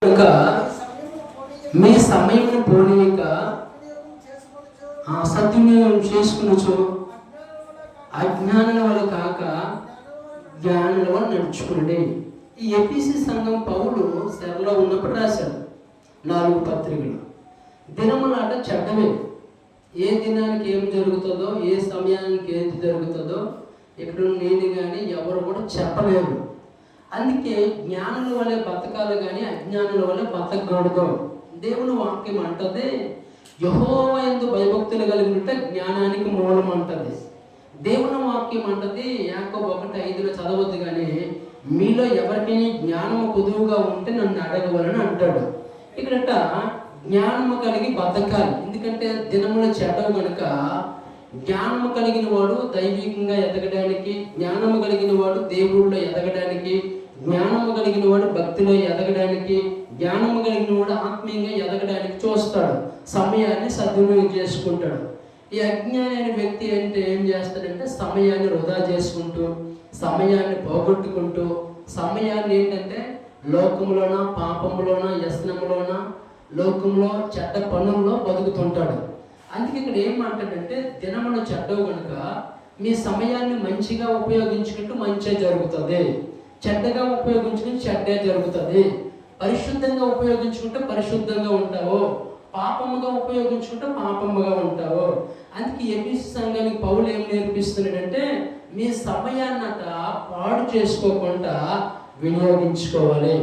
కనుక మీ సమయమును పోనీయక సద్వినియోగం చేసుకునొచ్చు అజ్ఞానుల వల్ల కాక జ్ఞానుల వల్ల నడుచుకునండి. ఈ ఎఫెసీ సంఘం పౌలు సెరలో ఉన్నప్పుడు రాశాడు 4 పత్రికలు. దినములాట చెడ్డవే, ఏ దినానికి ఏం జరుగుతుందో, ఏ సమయానికి ఏది జరుగుతుందో ఇక్కడ నేను కానీ ఎవరు కూడా చెప్పలేరు. అందుకే జ్ఞానుల వల్లే బతకాలి కానీ అజ్ఞానుల వల్లే బతకూడదు. దేవుని వాక్యం అంటది, యెహోవా యందు భయభక్తులు కలిగినట్టు జ్ఞానానికి మూలం అంటది. దేవుని వాక్యం అంటది, యాకోబు 1:5 చదవద్దు కానీ మీలో ఎవరికైనా జ్ఞానము కుదువుగా ఉంటే నన్ను అడగవలని అంటాడు. ఇక్కడట జ్ఞానము కలిగి బతకాలి. ఎందుకంటే దినములు చెడ్డవు కనుక జ్ఞానము కలిగిన వాడు దైవికంగా ఎదగడానికి, జ్ఞానము కలిగిన వాడు దేవుళ్ళలో ఎదగడానికి, జ్ఞానము కలిగిన వాడు భక్తిలో ఎదగడానికి, జ్ఞానము కలిగిన వాడు ఆత్మీయంగా ఎదగడానికి చూస్తాడు, సమయాన్ని సద్వినియోగం చేసుకుంటాడు. ఈ అజ్ఞాని అనే వ్యక్తి అంటే ఏం చేస్తాడంటే సమయాన్ని వృధా చేసుకుంటూ, సమయాన్ని పోగొట్టుకుంటూ, సమయాన్ని ఏంటంటే లోకంలోన, పాపంలోన, వ్యసనంలోన, లోకంలో చెడ్డ పనుల్లో బతుకుతుంటాడు. అందుకే ఇక్కడ ఏమంటాడంటే దినములు చెడ్డవు కనుక మీ సమయాన్ని మంచిగా ఉపయోగించుకుంటూ మంచిగా జరుగుతుంది, చెడ్డగా ఉపయోగించుకుంటే చెడ్డే జరుగుతుంది. పరిశుద్ధంగా ఉపయోగించుకుంటే పరిశుద్ధంగా ఉంటావు, పాపముగా ఉపయోగించుకుంటే పాపముగా ఉంటావు. అందుకే ఎఫెసీ సంఘానికి పౌలు ఏం నేర్పిస్తున్నాడంటే మీ సమయాన్నట పాడు చేసుకోకుండా వినియోగించుకోవాలి.